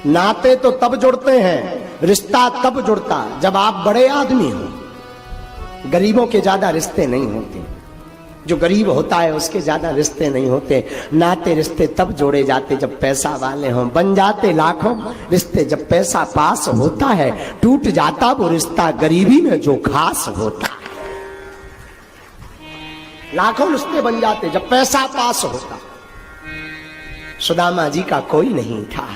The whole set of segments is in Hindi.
नाते तो तब जुड़ते हैं, रिश्ता तब जुड़ता जब आप बड़े आदमी हो। गरीबों के ज्यादा रिश्ते नहीं होते, जो गरीब होता है उसके ज्यादा रिश्ते नहीं होते। नाते रिश्ते तब जोड़े जाते जब पैसा वाले हों, बन जाते लाखों रिश्ते जब पैसा पास होता है। टूट जाता वो रिश्ता गरीबी में जो खास होता है। लाखों रिश्ते बन जाते जब पैसा पास होता। सुदामा जी का कोई नहीं था,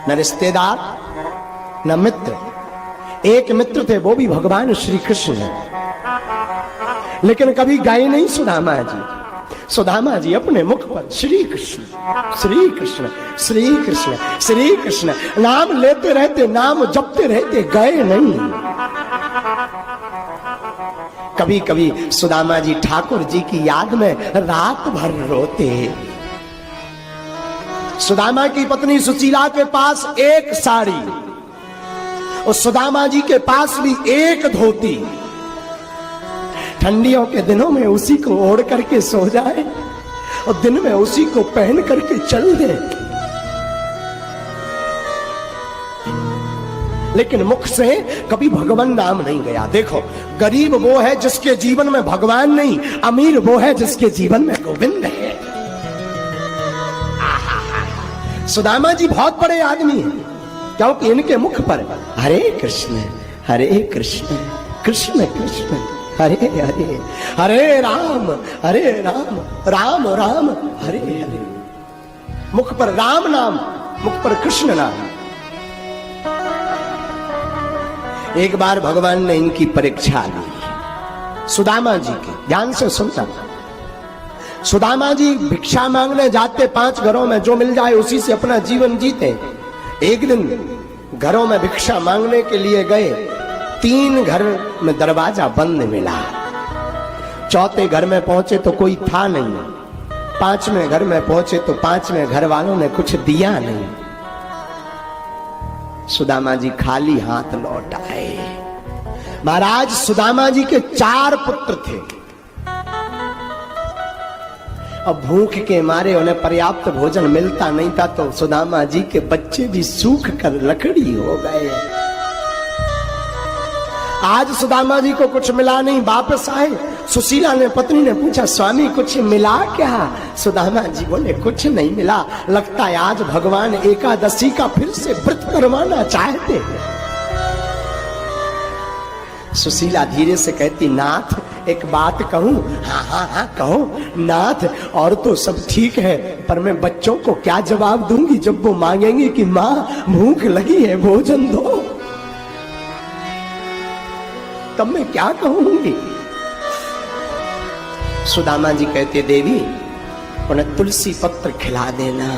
न रिश्तेदार न मित्र। एक मित्र थे, वो भी भगवान श्री कृष्ण, लेकिन कभी गए नहीं सुदामा जी। सुदामा जी अपने मुख पर श्री कृष्ण श्री कृष्ण श्री कृष्ण श्री कृष्ण नाम लेते रहते, नाम जपते रहते, गए नहीं। कभी कभी सुदामा जी ठाकुर जी की याद में रात भर रोते। सुदामा की पत्नी सुशीला के पास एक साड़ी और सुदामा जी के पास भी एक धोती। ठंडियों के दिनों में उसी को ओढ़ करके सो जाए और दिन में उसी को पहन करके चल दे, लेकिन मुख से कभी भगवान नाम नहीं गया। देखो, गरीब वो है जिसके जीवन में भगवान नहीं, अमीर वो है जिसके जीवन में गोविंद है। सुदामा जी बहुत बड़े आदमी हैं, क्योंकि इनके मुख पर हरे कृष्ण कृष्ण कृष्ण हरे हरे, हरे राम राम राम हरे हरे। मुख पर राम नाम, मुख पर कृष्ण नाम। एक बार भगवान ने इनकी परीक्षा ली सुदामा जी की, ध्यान से सुनना। सुदामा जी भिक्षा मांगने जाते 5 घरों में, जो मिल जाए उसी से अपना जीवन जीते। एक दिन घरों में भिक्षा मांगने के लिए गए, 3 घर में दरवाजा बंद मिला। चौथे घर में पहुंचे तो कोई था नहीं। 5वें घर में पहुंचे तो 5वें घर वालों ने कुछ दिया नहीं। सुदामा जी खाली हाथ लौट आए। महाराज, सुदामा जी के 4 पुत्र थे। अब भूख के मारे उन्हें पर्याप्त भोजन मिलता नहीं था, तो सुदामा जी के बच्चे भी सूख कर लकड़ी हो गए। आज सुदामा जी को कुछ मिला नहीं, वापस आए। सुशीला ने, पत्नी ने पूछा, स्वामी कुछ मिला क्या? सुदामा जी बोले, कुछ नहीं मिला। लगता है आज भगवान एकादशी का फिर से व्रत करवाना चाहते हैं। सुशीला धीरे से कहती, नाथ एक बात कहूं? हाँ कहो नाथ। और तो सब ठीक है, पर मैं बच्चों को क्या जवाब दूंगी जब वो मांगेंगे कि माँ भूख लगी है, भोजन दो? तब मैं क्या कहूंगी? सुदामा जी कहते, देवी उन्हें तुलसी पत्र खिला देना।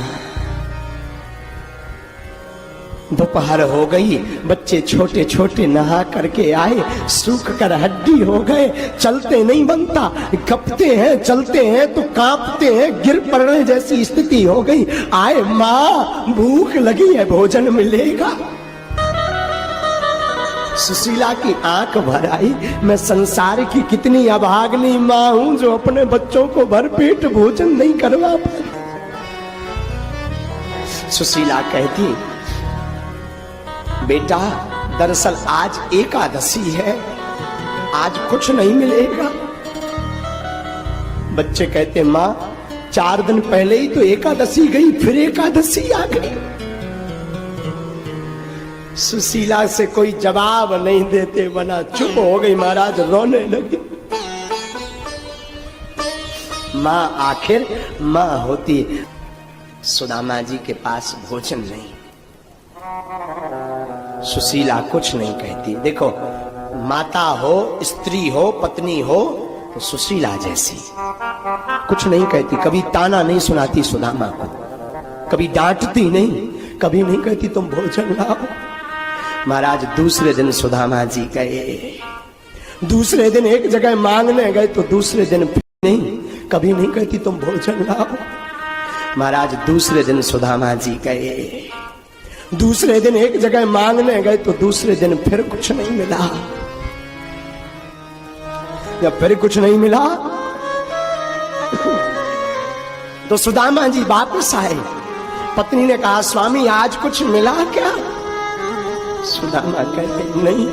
दोपहर हो गई, बच्चे छोटे छोटे नहा करके आए, सूख कर हड्डी हो गए, चलते नहीं बनता, कपते हैं, चलते हैं तो कांपते हैं, गिर पड़ने जैसी स्थिति हो गई। आए, माँ भूख लगी है, भोजन मिलेगा? सुशीला की आंख भर आई। मैं संसार की कितनी अभागनी माँ हूं जो अपने बच्चों को भरपेट भोजन नहीं करवा पाती। सुशीला कहती, बेटा दरअसल आज एकादशी है, आज कुछ नहीं मिलेगा। बच्चे कहते, माँ 4 दिन पहले ही तो एकादशी गई, फिर एकादशी आ गई। सुशीला से कोई जवाब नहीं देते बना, चुप हो गई। महाराज रोने लगी। माँ आखिर माँ होती। सुदामा जी के पास भोजन नहीं, सुशीला कुछ नहीं कहती। देखो, माता हो, स्त्री हो, पत्नी हो तो सुशीला जैसी कुछ नहीं कहती, कभी ताना नहीं सुनाती सुदामा को, कभी डांटती नहीं, कभी नहीं कहती तुम भोजन लाओ। महाराज दूसरे दिन सुदामा जी गए, दूसरे दिन एक जगह मांगने गए तो दूसरे दिन फिर नहीं, कभी नहीं कहती तुम भोजन लाओ। महाराज दूसरे दिन सुदामा जी गए, दूसरे दिन एक जगह मांगने गए तो दूसरे दिन फिर कुछ नहीं मिला। जब फिर कुछ नहीं मिला तो सुदामा जी वापस आए। पत्नी ने कहा स्वामी आज कुछ मिला क्या? सुदामा कहते नहीं।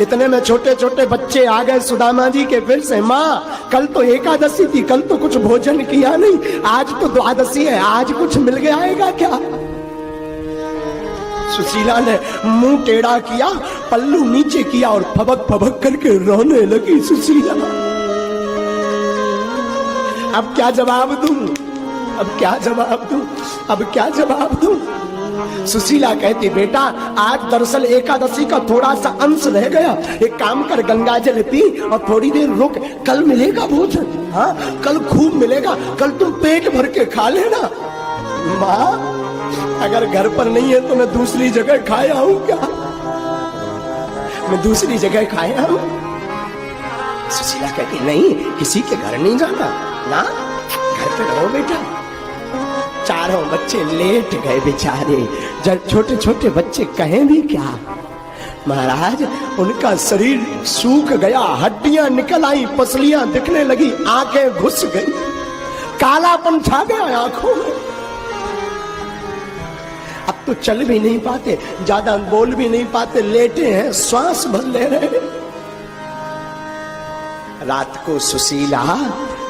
इतने में छोटे छोटे बच्चे आ गए सुदामा जी के फिर से, माँ कल तो एकादशी थी, कल तो कुछ भोजन किया नहीं, आज तो द्वादशी है, आज कुछ मिल गया आएगा क्या? सुशीला ने मुंह टेढ़ा किया, पल्लू नीचे किया और फबक फबक करके रोने लगी सुशीला। अब क्या जवाब दूं? अब क्या जवाब दूं? अब क्या जवाब दूं? सुशीला कहती बेटा आज दरअसल एकादशी का थोड़ा सा अंश रह गया, एक काम कर गंगा जल पी और थोड़ी देर रुक, कल मिलेगा भोजन। हाँ कल खूब मिलेगा, कल तुम पेट भर के खा लेना। माँ अगर घर पर नहीं है तो मैं दूसरी जगह खाया हूं क्या? मैं दूसरी जगह खाया हूं? सुशीला कहती नहीं किसी के घर नहीं जाना ना, घर पे रहो बेटा। चारों बच्चे लेट गए बेचारे, जब छोटे छोटे बच्चे कहें भी क्या। महाराज उनका शरीर सूख गया, हड्डियां निकल आई, पसलियां दिखने लगी, आंखें घुस गई, कालापन छा गया आंखों में। अब तो चल भी नहीं पाते, ज्यादा बोल भी नहीं पाते, लेटे हैं, श्वास भर ले रहे। रात को सुशीला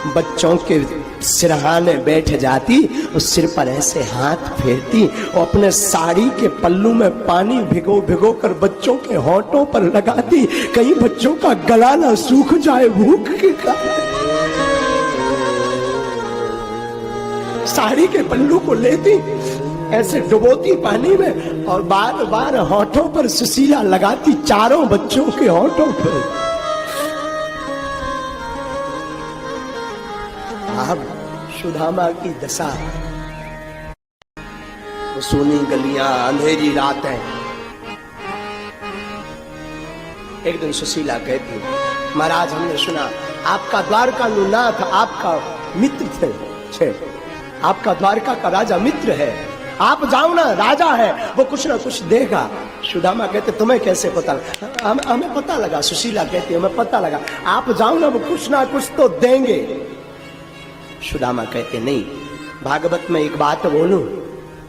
बच्चों के सिरहाने बैठ जाती, उस सिर पर ऐसे हाथ फेरती और अपने साड़ी के पल्लू में पानी भिगो भिगो कर बच्चों के होंठों पर लगाती, कहीं बच्चों का गला ना सूख जाए भूख के कारण। साड़ी के पल्लू को लेती, ऐसे डुबोती पानी में और बार बार होंठों पर सुशीला लगाती, चारों बच्चों के होंठों पर। अब सुदामा की दशा, वो सोनी गलियां, अंधेरी रात है। एक दिन सुशीला कहती महाराज हमने सुना आपका द्वारका नाथ आपका मित्र थे, आपका द्वारका का राजा मित्र है, आप जाओ ना, राजा है वो कुछ ना कुछ देगा। सुदामा कहते तुम्हें कैसे पता? हमें पता लगा। सुशीला कहती हमें पता लगा, आप जाओ ना, वो कुछ ना कुछ तो देंगे। सुदामा कहते नहीं, भागवत में एक बात बोलूं,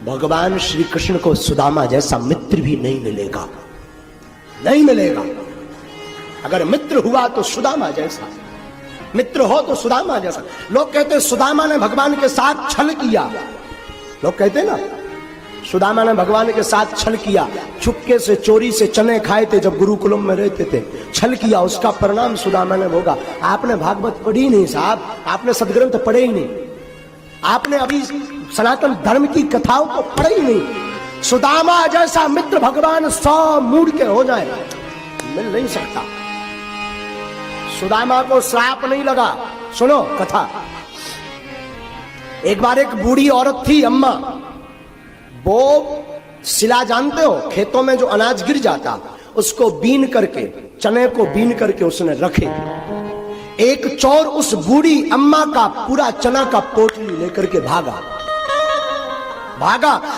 भगवान श्री कृष्ण को सुदामा जैसा मित्र भी नहीं मिलेगा, नहीं मिलेगा। अगर मित्र हुआ तो सुदामा जैसा, मित्र हो तो सुदामा जैसा। लोग कहते सुदामा ने भगवान के साथ छल किया, लोग कहते ना सुदामा ने भगवान के साथ छल किया, चुपके से चोरी से चने खाए थे जब गुरुकुलम में रहते थे, छल किया, उसका परिणाम सुदामा ने भोगा। आपने भागवत पढ़ी नहीं साहब, आपने सदग्रंथ पढ़े ही नहीं, आपने अभी सनातन धर्म की कथाओं को पढ़े ही नहीं। सुदामा जैसा मित्र भगवान 100 मूड के हो जाए, मिल नहीं सकता। सुदामा को श्राप नहीं लगा। सुनो कथा। एक बार एक बूढ़ी औरत थी अम्मा, वो सिला जानते हो, खेतों में जो अनाज गिर जाता उसको बीन करके, चने को बीन करके उसने रखे। एक चोर उस बूढ़ी अम्मा का पूरा चना का पोटली लेकर के भागा।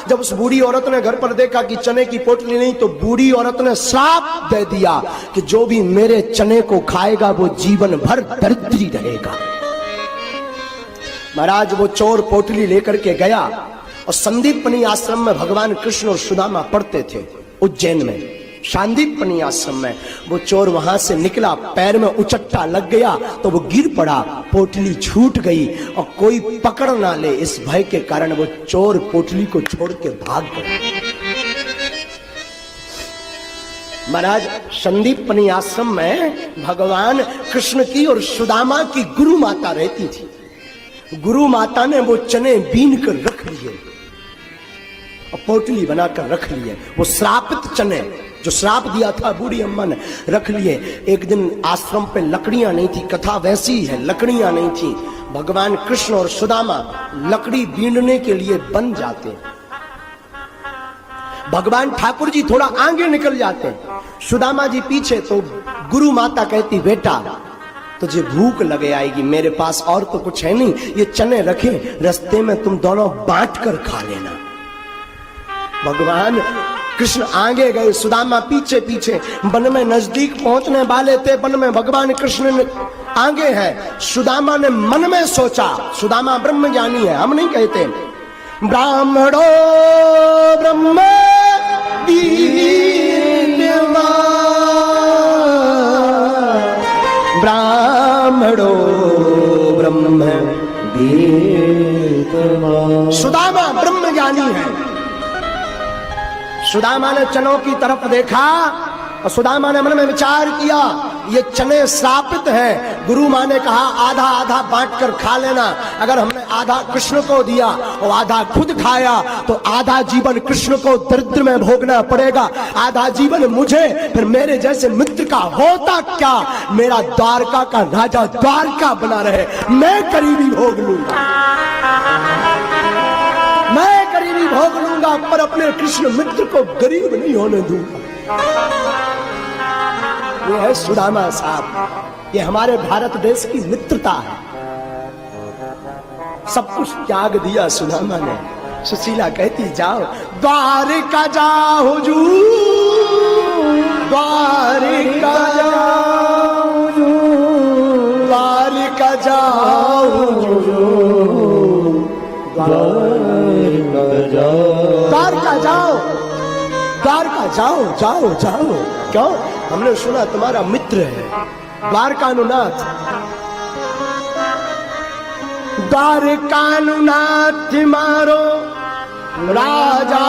जब उस बूढ़ी औरत ने घर पर देखा कि चने की पोटली नहीं, तो बूढ़ी औरत ने श्राप दे दिया कि जो भी मेरे चने को खाएगा वो जीवन भर दरिद्री रहेगा। महाराज वो चोर पोटली लेकर के गया और संदीपनी आश्रम में भगवान कृष्ण और सुदामा पढ़ते थे, उज्जैन में शांदीपनी आश्रम में। वो चोर वहां से निकला, पैर में उचट्टा लग गया तो वो गिर पड़ा, पोटली छूट गई और कोई पकड़ ना ले, इस भय के कारण वो चोर पोटली को छोड़ के भाग गया। महाराज संदीपनी आश्रम में भगवान कृष्ण की और सुदामा की गुरु माता रहती थी। गुरु माता ने वो चने बीन कर रख लिए और पोटली बनाकर रख लिए। वो श्रापित चने जो श्राप दिया था बूढ़ी अम्मा ने, रख लिए। एक दिन आश्रम पे लकड़ियां नहीं थी, कथा वैसी है, लकड़ियां नहीं थी। भगवान कृष्ण और सुदामा लकड़ी बीनने के लिए बन जाते। भगवान ठाकुर जी थोड़ा आगे निकल जाते, सुदामा जी पीछे। तो गुरु माता कहती बेटा तुझे भूख लगे आएगी, मेरे पास और तो कुछ है नहीं, ये चने रखे, रास्ते में तुम दोनों बांट कर खा लेना। भगवान कृष्ण आगे गए, सुदामा पीछे पीछे। वन में नजदीक पहुंचने वाले थे, वन में भगवान कृष्ण ने आगे है, सुदामा ने मन में सोचा, सुदामा ब्रह्म ज्ञानी है, हम नहीं कहते। ब्राह्मणो ब्रह्म ब्राह्मणो ब्रह्म सुदामा ब्रह्म ज्ञानी है। सुदामा ने चनों की तरफ देखा और सुदामा ने मन में विचार किया, ये चने श्रापित हैं। गुरु माँ ने कहा आधा आधा बांट कर खा लेना। अगर हमने आधा कृष्ण को दिया और आधा खुद खाया तो आधा जीवन कृष्ण को दरिद्र में भोगना पड़ेगा, आधा जीवन मुझे, फिर मेरे जैसे मित्र का होता क्या। मेरा द्वारका का राजा द्वारका बना रहे, मैं करीबी भोग लूंगा, मैं करीबी भोग लूंगा, पर अपने कृष्ण मित्र को गरीब नहीं होने दूंगा। ये है सुदामा साहब, ये हमारे भारत देश की मित्रता है। सब कुछ त्याग दिया सुदामा ने। सुशीला कहती जाओ द्वारिका जाओ जू, द्वारिका जाओ जू, द्वारिका जाओ जू, द्वारका जाओ, द्वारका जाओ, जाओ जाओ। क्यों? हमने सुना तुम्हारा मित्र है द्वारकानुनाथ। द्वारकानुनाथ मारो राजा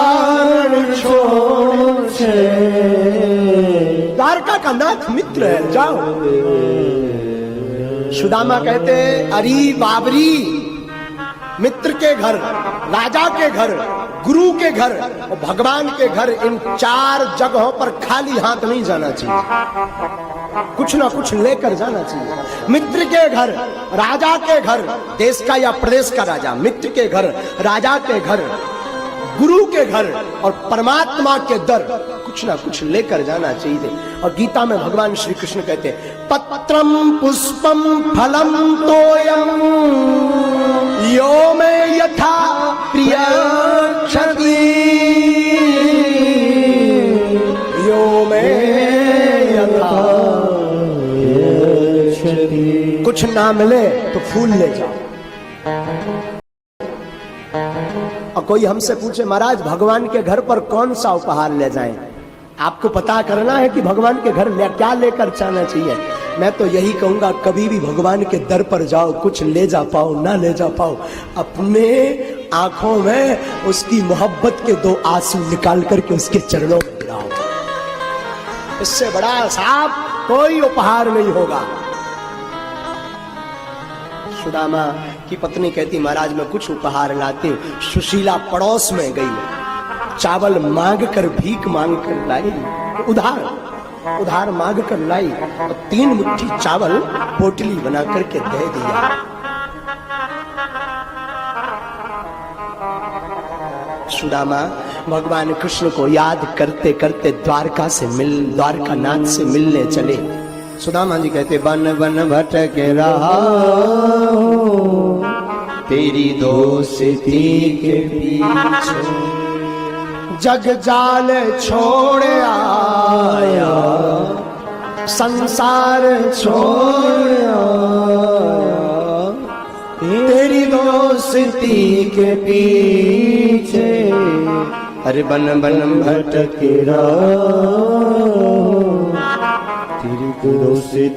द्वारका का नाथ मित्र है, जाओ। सुदामा कहते अरे बाबरी, मित्र के घर, राजा के घर, गुरु के घर और भगवान के घर, इन चार जगहों पर खाली हाथ नहीं जाना चाहिए, कुछ ना कुछ लेकर जाना चाहिए। मित्र के घर, राजा के घर, देश का या प्रदेश का राजा, मित्र के घर, राजा के घर, गुरु के घर और परमात्मा के दर, कुछ ना कुछ लेकर जाना चाहिए। और गीता में भगवान श्री कृष्ण कहते पत्रम पुष्पम फलम तोयम यो में यथा प्रिय क्षति, यो में यथा क्षति। कुछ ना मिले तो फूल ले जाओ। और कोई हमसे पूछे महाराज भगवान के घर पर कौन सा उपहार ले जाएं? आपको पता करना है कि भगवान के घर क्या लेकर जाना चाहिए। मैं तो यही कहूंगा कभी भी भगवान के दर पर जाओ, कुछ ले जा पाओ ना ले जा पाओ, अपने आंखों में उसकी मोहब्बत के दो आंसू निकाल करके उसके चरणों में गिराओ। इससे बड़ा साहब कोई उपहार नहीं होगा। सुदामा की पत्नी कहती महाराज मैं कुछ उपहार लाती हूँ। सुशीला पड़ोस में गई, चावल मांग कर, भीख मांग कर लाई, उधार मांग कर लाई और 3 मुट्ठी चावल पोटली बना करके दे दिया। सुदामा भगवान कृष्ण को याद करते करते द्वारका नाथ से मिलने चले। सुदामा जी कहते वन वन भटक रहा तेरी दोस्ती के पीछे, जग जाल छोड़ आया, संसार छोड़ आया, तेरी दोस्ती के पीछे, अरे बन बन भटक रहा तेरी दोस्ती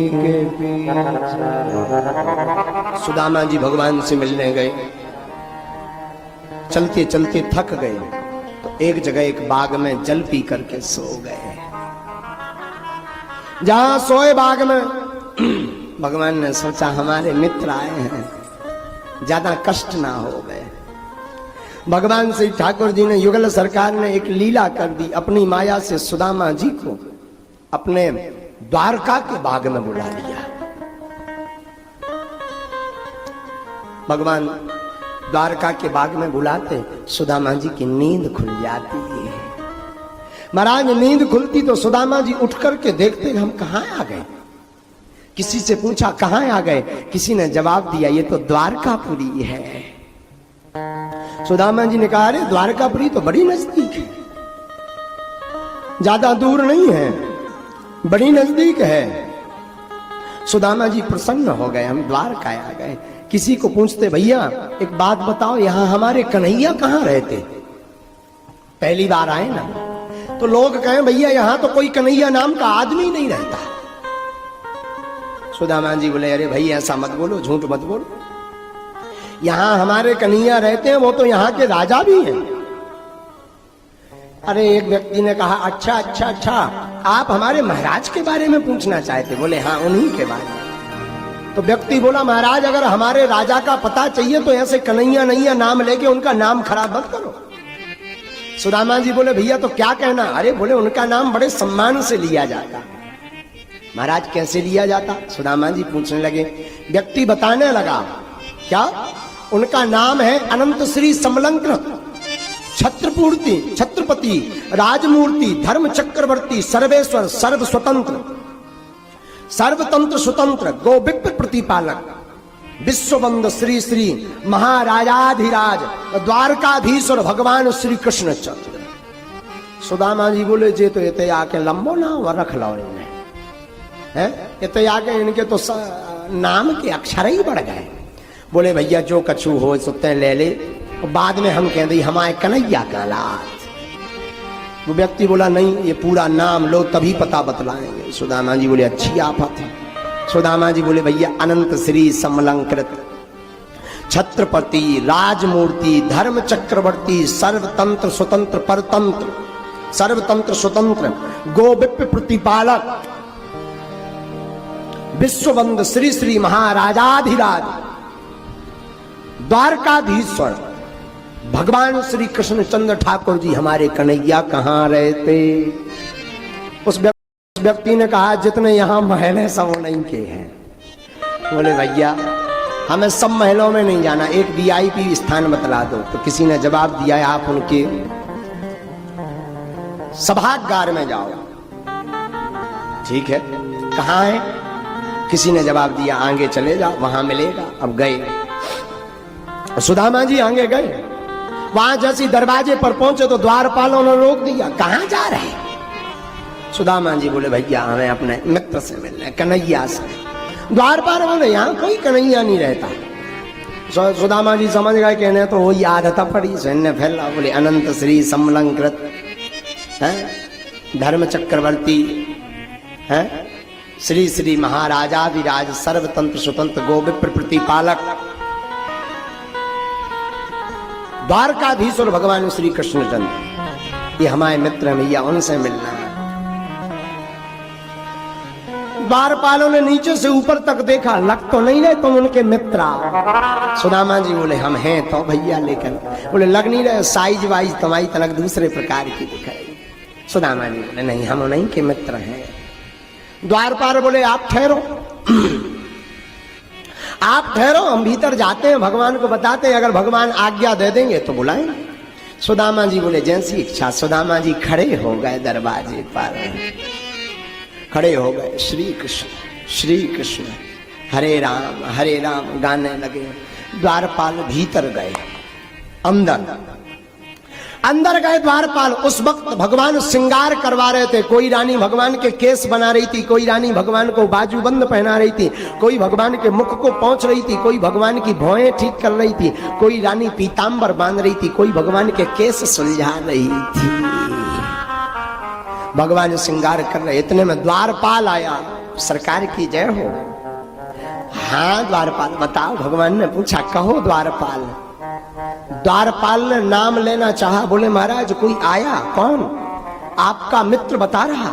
के पीछे। सुदामा जी भगवान से मिलने गए, चलते चलते थक गए तो एक जगह एक बाग में जल पी करके सो गए। जहां सोए बाग में भगवान ने सोचा हमारे मित्र आए हैं, ज्यादा कष्ट ना हो गए। भगवान श्री ठाकुर जी ने, युगल सरकार ने एक लीला कर दी, अपनी माया से सुदामा जी को अपने द्वारका के बाग में बुला लिया। भगवान द्वारका के बाग में बुलाते सुदामा जी की नींद खुल जाती है। महाराज नींद खुलती तो सुदामा जी उठ करके देखते हम कहाँ आ गए। किसी से पूछा कहाँ आ गए, किसी ने जवाब दिया ये तो द्वारकापुरी है। सुदामा जी ने कहा अरे द्वारकापुरी तो बड़ी नजदीक है, ज्यादा दूर नहीं है, बड़ी नजदीक है। सुदामा जी प्रसन्न हो गए, हम द्वारका आ गए। किसी को पूछते, भैया एक बात बताओ, यहां हमारे कन्हैया कहां रहते? पहली बार आए ना, तो लोग कहें भैया यहां तो कोई कन्हैया नाम का आदमी नहीं रहता। सुदामा जी बोले, अरे भाई ऐसा मत बोलो, झूठ मत बोलो, यहां हमारे कन्हैया रहते हैं, वो तो यहां के राजा भी हैं। अरे एक व्यक्ति ने कहा, अच्छा अच्छा अच्छा, आप हमारे महाराज के बारे में पूछना चाहते? बोले हाँ, उन्हीं के बारे में। तो व्यक्ति बोला, महाराज अगर हमारे राजा का पता चाहिए तो ऐसे कन्हैया नैया नाम लेके उनका नाम खराब मत करो। सुदामा जी बोले, भैया तो क्या कहना? अरे बोले, उनका नाम बड़े सम्मान से लिया जाता। महाराज कैसे लिया जाता? सुदामा जी पूछने लगे। व्यक्ति बताने लगा, क्या? उनका नाम है अनंत श्री समलंकृत छत्रपूर्ति छत्रपति राजमूर्ति धर्म चक्रवर्ती सर्वेश्वर सर्व स्वतंत्र सर्वतंत्र स्वतंत्र गोविप्र प्रतिपालक विश्वबंद श्री श्री महाराजाधिराज द्वारकाधीश्वर भगवान श्री कृष्ण चंद्र। सुदामा जी बोले, जे तो इतने आके लंबो नाम रख लो इन्हें, है इतने आके इनके तो नाम के अक्षर ही बढ़ गए। बोले भैया जो कछु हो सुते ले ले, बाद में हम कह दी हमारे कन्हैया का लाज। वो व्यक्ति बोला, नहीं ये पूरा नाम लो तभी पता बतलाएंगे। सुदामा जी बोले, अच्छी आफत है। सुदामा जी बोले, भैया अनंत श्री समलंकृत छत्रपति राजमूर्ति धर्म चक्रवर्ती सर्वतंत्र स्वतंत्र परतंत्र सर्वतंत्र स्वतंत्र गोविप्र प्रतिपालक विश्वबंद श्री श्री महाराजाधिराज द्वारकाधीश्वर भगवान श्री कृष्ण चंद्र ठाकुर जी हमारे कन्हैया कहाँ रहते? उस व्यक्ति ने कहा, जितने यहाँ महल है सब उन्हीं के हैं। बोले भैया हमें सब महलों में नहीं जाना, एक वीआईपी स्थान बतला दो। तो किसी ने जवाब दिया, आप उनके सभागार में जाओ। ठीक है, कहाँ है? किसी ने जवाब दिया, आगे चले जाओ वहां मिलेगा। अब गए सुदामा जी, आगे गए। वहां जैसी दरवाजे पर पहुंचे तो द्वारपालों ने रोक दिया, कहां जा रहे हैं? सुदामा जी बोले, भैया हमें अपने मित्र से मिलना है, कन्हैया से। द्वारपाल बोले, यहाँ कोई कन्हैया नहीं रहता। सुदामा जी समझ गए, कहने तो वही आदत पड़ी सैन्य फैला। बोले अनंत श्री समलंकृत है धर्म चक्रवर्ती है श्री श्री महाराजाधिराज सर्वतंत्र स्वतंत्र गोविप्र प्रतिपालक द्वारकाधीश्वर भगवान श्री कृष्णचंद्र, ये हमारे मित्र हैं भैया, उनसे मिलना है। द्वारपालों ने नीचे से ऊपर तक देखा, लग तो नहीं रहे तुम उनके मित्र। सुदामा जी बोले, हम हैं तो भैया, लेकिन बोले लग नहीं रहे, साइज वाइज तुम्हारी तलक दूसरे प्रकार की दिखाई। सुदामा जी बोले, नहीं हम उन्हीं के मित्र हैं। द्वारपाल बोले, आप ठहरो आप ठहरो, हम भीतर जाते हैं, भगवान को बताते हैं, अगर भगवान आज्ञा दे देंगे तो बुलाएं। सुदामा जी बोले, जैसी इच्छा। सुदामा जी खड़े हो गए दरवाजे पर, खड़े हो गए। श्री कृष्ण हरे राम गाने लगे। द्वारपाल भीतर गए, अंदर गए द्वारपाल। उस वक्त भगवान श्रृंगार करवा रहे थे। कोई रानी भगवान के केस बना रही थी, कोई रानी भगवान को बाजूबंद पहना रही थी, कोई भगवान के मुख को पोंछ रही थी, कोई भगवान की भौएं ठीक कर रही थी, कोई रानी पीतांबर बांध रही थी, कोई भगवान के केस सुलझा रही थी। भगवान श्रृंगार कर रहे। इतने में द्वारपाल आया। सरकार की जय हो। हाँ द्वारपाल, बताओ। भगवान ने पूछा, कहो द्वारपाल। द्वारपाल ने नाम लेना चाहा। बोले महाराज कोई आया। कौन? आपका मित्र बता रहा।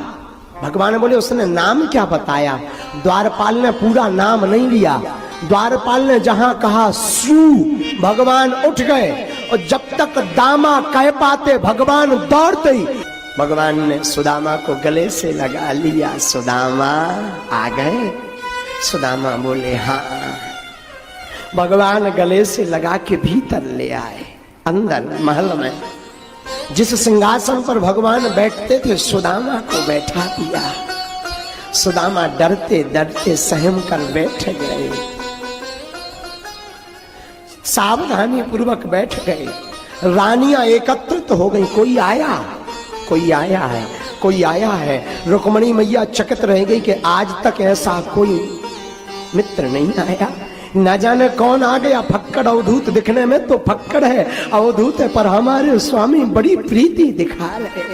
भगवान बोले, उसने नाम क्या बताया? द्वारपाल ने पूरा नाम नहीं लिया। द्वारपाल ने जहां कहा सू, भगवान उठ गए, और जब तक दामा कह पाते भगवान दौड़ते ही। भगवान ने सुदामा को गले से लगा लिया। सुदामा आ गए? सुदामा बोले हाँ। भगवान गले से लगा के भीतर ले आए। अंदर महल में जिस सिंहासन पर भगवान बैठते थे, सुदामा को बैठा दिया। सुदामा डरते डरते सहम कर बैठ गए, सावधानी पूर्वक बैठ गए। रानियां एकत्रित हो गई। कोई आया, कोई आया है, कोई आया है। रुक्मणी मैया चकित रह गई कि आज तक ऐसा कोई मित्र नहीं आया। न जाने कौन आ गया, फक्कड़ अवधूत दिखने में तो फक्कड़ है, अवधूत है, पर हमारे स्वामी बड़ी प्रीति दिखा रहे।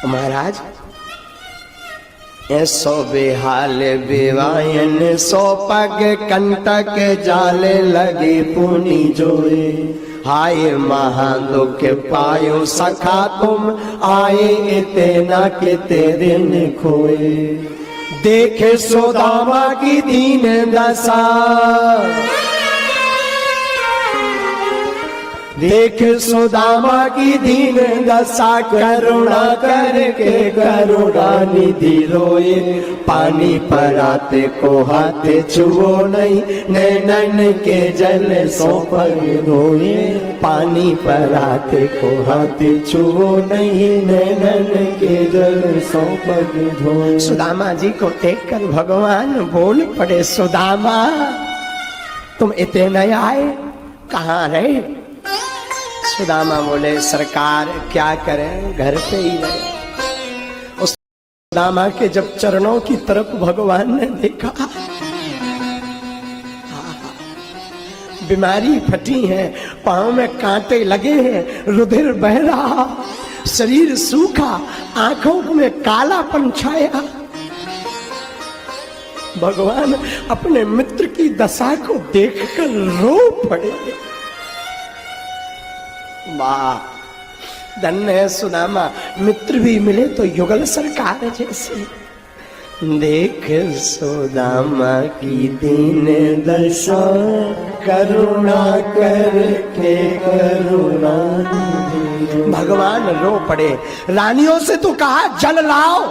महाराज ऐसो बेहाल बेवायन, सो पग कंटक जाले लगे पुनि जोए। हाय महादुख पायो सखा तुम, आए इतना किते दिन खोए। देखे सुदामा की दीन दशा, देख सुदामा की दीन दशा, करुणा करके करुणा निधि रोए। पानी पराते को हाथ छुओ नहीं, नैनन के जल सो पग धोए। पानी पराते को हाथ छुओ नहीं, नैनन के जल सो पग धोए। सुदामा जी को देखकर भगवान बोल पड़े, सुदामा तुम इतने नए आए, कहाँ रहे? सुदामा बोले, सरकार क्या करें, घर पे ही रहे। उस सुदामा के जब चरणों की तरफ भगवान ने देखा, बीमारी फटी है, पांव में कांटे लगे हैं, रुधिर बह रहा, शरीर सूखा, आंखों में कालापन छाया। भगवान अपने मित्र की दशा को देखकर रो पड़े। वाह, धन्य है सुदामा, मित्र भी मिले तो युगल सरकार जैसे। देख सुदामा की दीन दशा, करुणा करके करुणा। भगवान रो पड़े। रानियों से तो कहा जल लाओ,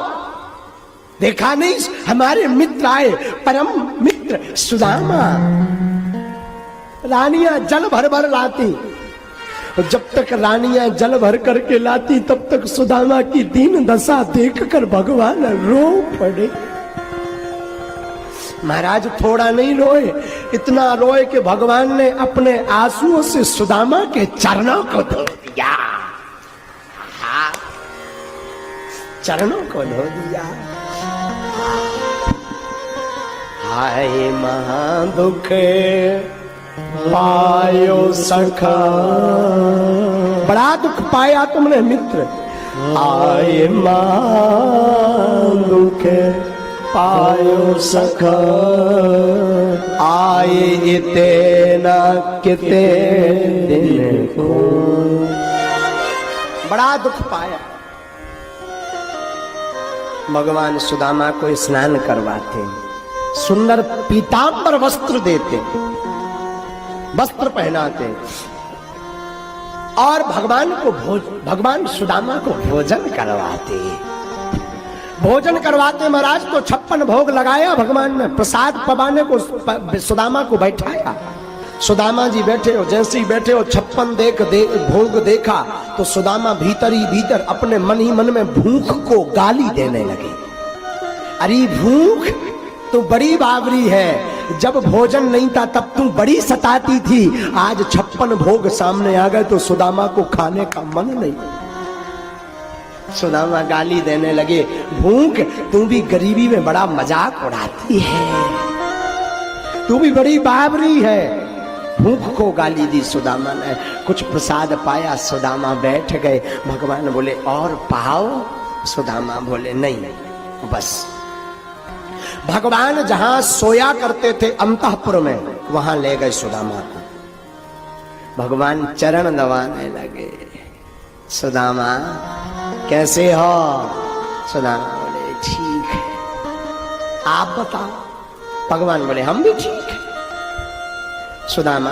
देखा नहीं हमारे मित्र आए, परम मित्र सुदामा। रानियां जल भर भर लाती, जब तक रानियां जल भर करके लाती तब तक सुदामा की दीन दशा देखकर भगवान रो पड़े। महाराज थोड़ा नहीं रोए, इतना रोए कि भगवान ने अपने आंसुओं से सुदामा के चरणों को धो दिया। हाँ, चरणों को धो दिया। हाय महादुख पायो सखा, बड़ा दुख पाया तुमने मित्र। आए दुख पायो सखा, आए इतना किते दिन को। बड़ा दुख पाया। भगवान सुदामा को स्नान करवाते, सुंदर पीतांबर वस्त्र देते, वस्त्र पहनाते और भगवान सुदामा को भोजन करवाते। भोजन करवाते महाराज तो 56 भोग लगाया भगवान ने, प्रसाद पवाने को सुदामा को बैठाया। सुदामा जी बैठे हो, जैसे ही बैठे हो 56 भोग देखा तो सुदामा भीतर ही भीतर अपने मन ही मन में भूख को गाली देने लगे। अरे भूख तो बड़ी बावरी है, जब भोजन नहीं था तब तू बड़ी सताती थी, आज 56 भोग सामने आ गए तो सुदामा को खाने का मन नहीं। सुदामा गाली देने लगे, भूख तू भी गरीबी में बड़ा मजाक उड़ाती है, तू भी बड़ी बावरी है। भूख को गाली दी सुदामा ने। कुछ प्रसाद पाया, सुदामा बैठ गए। भगवान बोले और पाओ? सुदामा बोले नहीं बस। भगवान जहां सोया करते थे अंतःपुर में, वहां ले गए सुदामा को। भगवान चरण दबाने लगे। सुदामा कैसे हो? सुदामा बोले ठीक है, आप बताओ। भगवान बोले हम भी ठीक है। सुदामा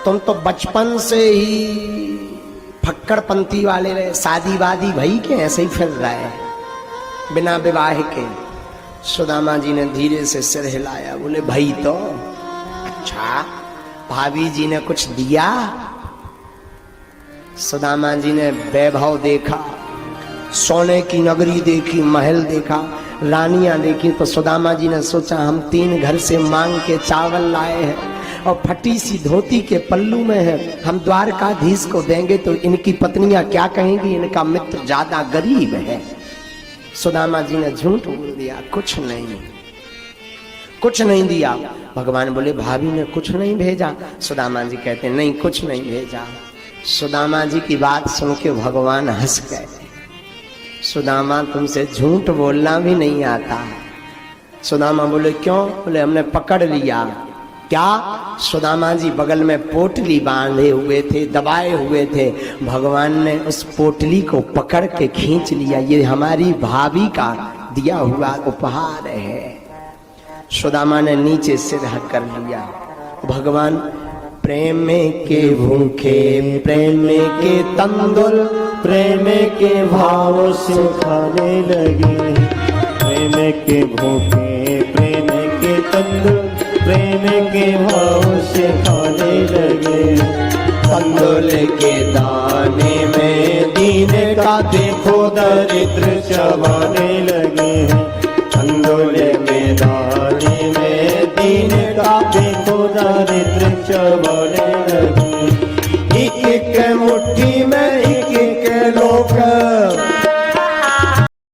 तुम तो बचपन से ही फक्कड़पंथी वाले रहे, शादी वादी भई के ऐसे ही फिर रहे बिना विवाह के। सुदामा जी ने धीरे से सिर हिलाया, बोले भाई तो अच्छा, भाभी जी ने कुछ दिया? सुदामा जी ने वैभव देखा, सोने की नगरी देखी, महल देखा, रानियां देखी। तो सुदामा जी ने सोचा हम 3 घर से मांग के चावल लाए हैं और फटी सी धोती के पल्लू में है, हम द्वारकाधीश को देंगे तो इनकी पत्नियां क्या कहेंगी, इनका मित्र ज्यादा गरीब है। सुदामा जी ने झूठ बोल दिया, कुछ नहीं, कुछ नहीं दिया। भगवान बोले भाभी ने कुछ नहीं भेजा। सुदामा जी कहते नहीं कुछ नहीं भेजा। सुदामा जी की बात सुन के भगवान हंस गए। सुदामा तुमसे झूठ बोलना भी नहीं आता। सुदामा बोले क्यों? बोले हमने पकड़ लिया। क्या? सुदामा जी बगल में पोटली बांधे हुए थे, दबाए हुए थे। भगवान ने उस पोटली को पकड़ के खींच लिया। ये हमारी भाभी का दिया हुआ उपहार है। सुदामा ने नीचे सिर हक कर लिया। भगवान प्रेम के भूखे, प्रेम के तंदुल, प्रेम के भाव से खाने लगे। प्रेम के भूखे, प्रेम के तंदुल, प्रेम के भाव से खाने लगे। तंदुल के दाने में दीन का देखो दरिद्र चबाने लगे हैं। तंदुल के दाने में दीन का देखो दरिद्र चबाने लगे। एक एक मुट्ठी में